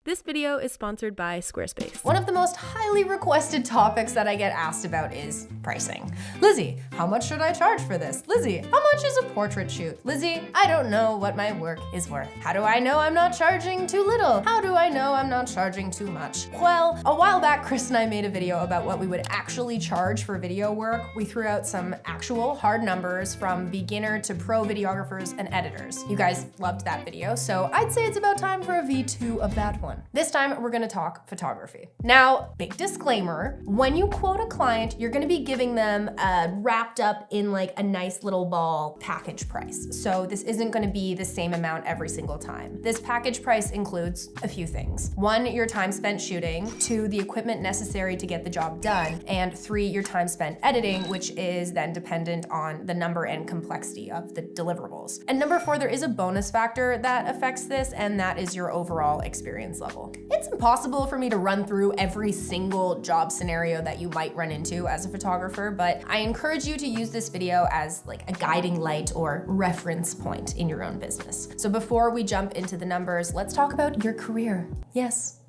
This video is sponsored by Squarespace. One of the most highly requested topics that I get asked about is pricing. Lizzie, how much should I charge for this? Lizzie, how much is a portrait shoot? Lizzie, I don't know what my work is worth. How do I know I'm not charging too little? How do I know I'm not charging too much? Well, a while back, Chris and I made a video about what we would actually charge for video work. We threw out some actual hard numbers from beginner to pro videographers and editors. You guys loved that video, so I'd say it's about time for a V2 of that one. This time, we're gonna talk photography. Now, big disclaimer, when you quote a client, you're gonna be giving them wrapped up in like a nice little ball package price. So this isn't gonna be the same amount every single time. This package price includes a few things. 1, your time spent shooting. 2, the equipment necessary to get the job done. And 3, your time spent editing, which is then dependent on the number and complexity of the deliverables. And number 4, there is a bonus factor that affects this, and that is your overall experience level. It's impossible for me to run through every single job scenario that you might run into as a photographer, but I encourage you to use this video as like a guiding light or reference point in your own business. So before we jump into the numbers, let's talk about your career. Yes,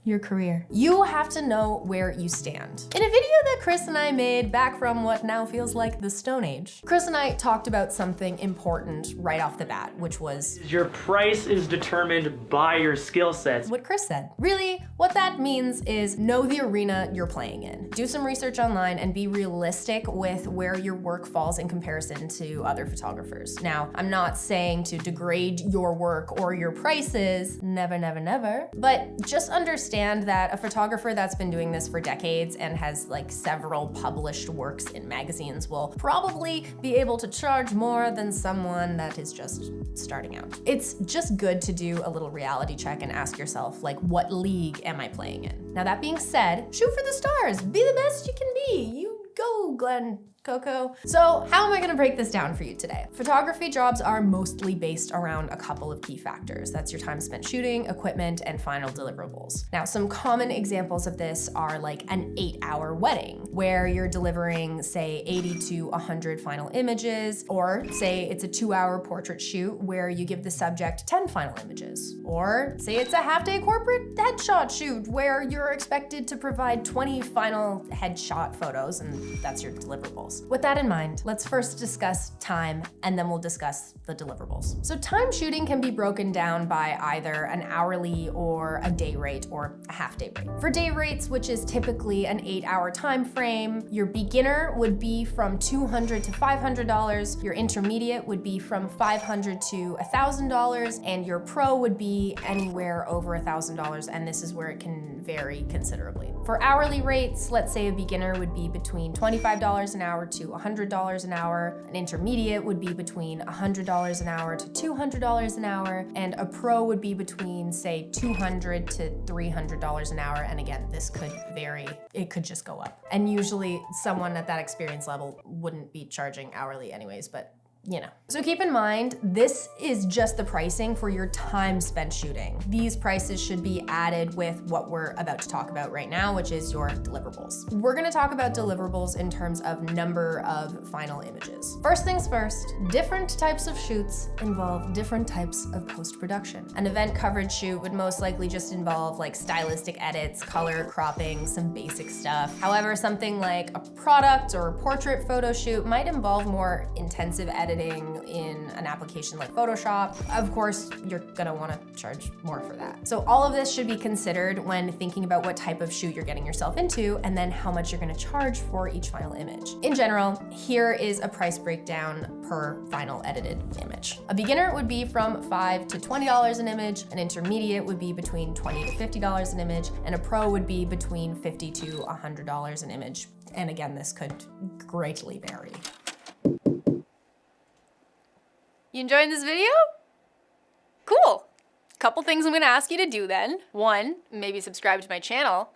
your career. You have to know where you stand. In a video that Chris and I made back from what now feels like the Stone Age, Chris and I talked about something important right off the bat, which was your price is determined by your skill sets. What Chris said. Really, what that means is know the arena you're playing in. Do some research online and be realistic with where your work falls in comparison to other photographers. Now, I'm not saying to degrade your work or your prices, never, never, never, but just understand that a photographer that's been doing this for decades and has like several published works in magazines will probably be able to charge more than someone that is just starting out. It's just good to do a little reality check and ask yourself, like, what league am I playing in? Now that being said, shoot for the stars, be the best you can be. You go, Glenn Coco. So how am I gonna break this down for you today? Photography jobs are mostly based around a couple of key factors. That's your time spent shooting, equipment, and final deliverables. Now, some common examples of this are like an 8-hour wedding, where you're delivering, say, 80 to 100 final images, or say it's a 2-hour portrait shoot where you give the subject 10 final images, or say it's a half-day corporate headshot shoot where you're expected to provide 20 final headshot photos, and that's your deliverables. With that in mind, let's first discuss time, and then we'll discuss the deliverables. So time shooting can be broken down by either an hourly or a day rate or a half-day rate. For day rates, which is typically an 8-hour time frame, your beginner would be from $200 to $500, your intermediate would be from $500 to $1,000, and your pro would be anywhere over $1,000, and this is where it can vary considerably. For hourly rates, let's say a beginner would be between $25 an hour to $100 an hour. An intermediate would be between $100 an hour to $200 an hour, and a pro would be between, say, $200 to $300 an hour. And again, this could vary. It could just go up. And usually someone at that experience level wouldn't be charging hourly anyways, but you know. So keep in mind, this is just the pricing for your time spent shooting. These prices should be added with what we're about to talk about right now, which is your deliverables. We're gonna talk about deliverables in terms of number of final images. First things first, different types of shoots involve different types of post-production. An event coverage shoot would most likely just involve like stylistic edits, color cropping, some basic stuff. However, something like a product or portrait photo shoot might involve more intensive editing in an application like Photoshop. Of course, you're gonna wanna charge more for that. So all of this should be considered when thinking about what type of shoot you're getting yourself into and then how much you're gonna charge for each final image. In general, here is a price breakdown per final edited image. A beginner would be from $5 to $20 an image, an intermediate would be between $20 to $50 an image, and a pro would be between $50 to $100 an image. And again, this could greatly vary. You enjoying this video? Cool. Couple things I'm gonna ask you to do then. 1, maybe subscribe to my channel.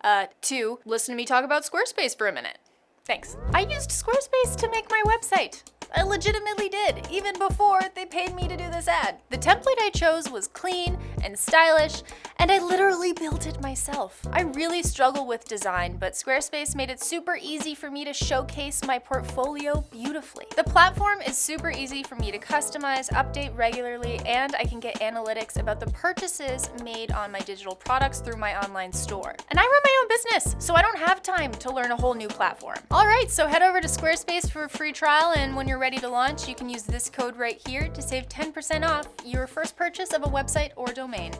2, listen to me talk about Squarespace for a minute. Thanks. I used Squarespace to make my website. I legitimately did, even before they paid me to do this ad. The template I chose was clean and stylish, and I literally built it myself. I really struggle with design, but Squarespace made it super easy for me to showcase my portfolio beautifully. The platform is super easy for me to customize, update regularly, and I can get analytics about the purchases made on my digital products through my online store. And I run my own business, so I don't have time to learn a whole new platform. All right, so head over to Squarespace for a free trial, and when you're ready to launch, you can use this code right here to save 10% off your first purchase of a website or domain.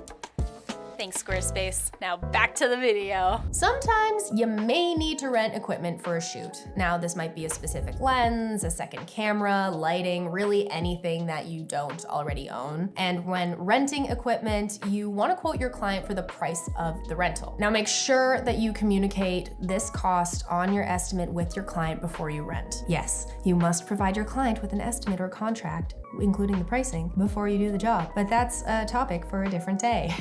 Thanks, Squarespace. Now back to the video. Sometimes you may need to rent equipment for a shoot. Now, this might be a specific lens, a second camera, lighting, really anything that you don't already own. And when renting equipment, you want to quote your client for the price of the rental. Now, make sure that you communicate this cost on your estimate with your client before you rent. Yes, you must provide your client with an estimate or contract, including the pricing, before you do the job. But that's a topic for a different day.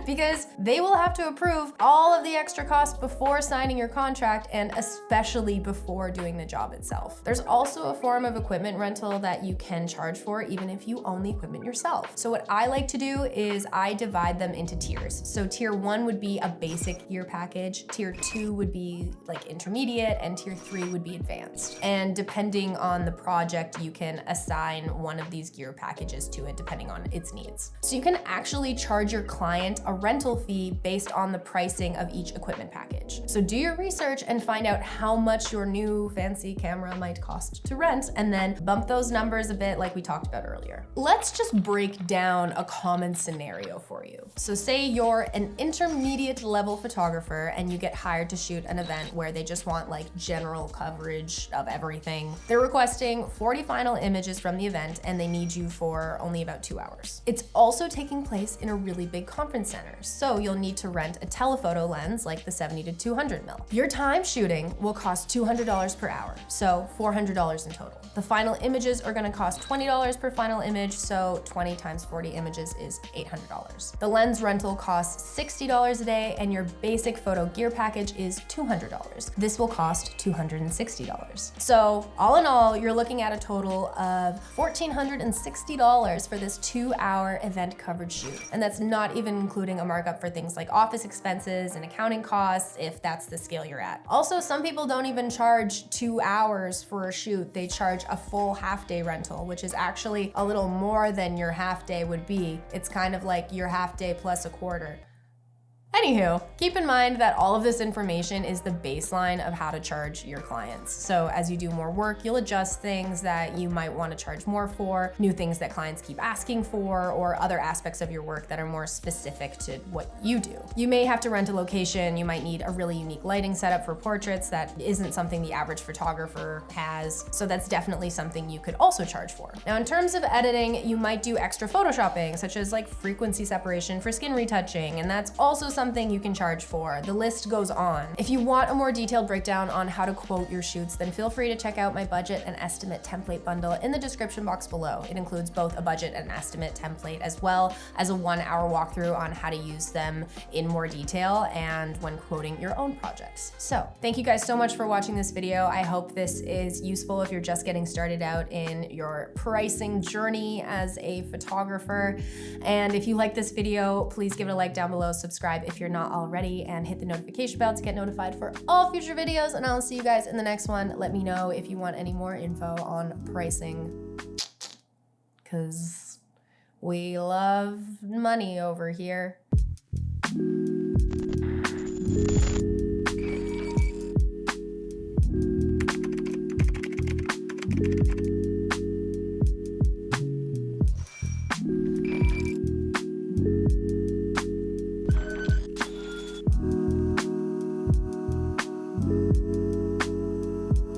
Because they will have to approve all of the extra costs before signing your contract, and especially before doing the job itself. There's also a form of equipment rental that you can charge for even if you own the equipment yourself. So what I like to do is I divide them into tiers. So tier 1 would be a basic gear package, tier 2 would be like intermediate, and tier 3 would be advanced. And depending on the project, you can assign one of these gear packages to it depending on its needs. So you can actually charge your client a rental fee based on the pricing of each equipment package. So do your research and find out how much your new fancy camera might cost to rent, and then bump those numbers a bit like we talked about earlier. Let's just break down a common scenario for you. So say you're an intermediate level photographer and you get hired to shoot an event where they just want like general coverage of everything. They're requesting 40 final images from the event and they need you for only about 2 hours. It's also taking place in a really big conference center. So you'll need to rent a telephoto lens like the 70 to 200 mil. Your time shooting will cost $200 per hour, so $400 in total. The final images are gonna cost $20 per final image, so 20 times 40 images is $800. The lens rental costs $60 a day, and your basic photo gear package is $200. This will cost $260. So all in all, you're looking at a total of $1,460 for this 2-hour event coverage shoot. And that's not even including a markup for things like office expenses and accounting costs, if that's the scale you're at. Also, some people don't even charge 2 hours for a shoot. They charge a full half-day rental, which is actually a little more than your half-day would be. It's kind of like your half-day plus a quarter. Anywho, keep in mind that all of this information is the baseline of how to charge your clients. So as you do more work, you'll adjust things that you might want to charge more for, new things that clients keep asking for, or other aspects of your work that are more specific to what you do. You may have to rent a location, you might need a really unique lighting setup for portraits that isn't something the average photographer has, so that's definitely something you could also charge for. Now, in terms of editing, you might do extra photoshopping, such as like frequency separation for skin retouching, and that's also something you can charge for. The list goes on. If you want a more detailed breakdown on how to quote your shoots, then feel free to check out my budget and estimate template bundle in the description box below. It includes both a budget and estimate template, as well as a 1-hour walkthrough on how to use them in more detail and when quoting your own projects. So thank you guys so much for watching this video. I hope this is useful if you're just getting started out in your pricing journey as a photographer. And if you like this video, please give it a like down below, subscribe if you're not already, and hit the notification bell to get notified for all future videos, and I'll see you guys in the next one. Let me know if you want any more info on pricing, because we love money over here.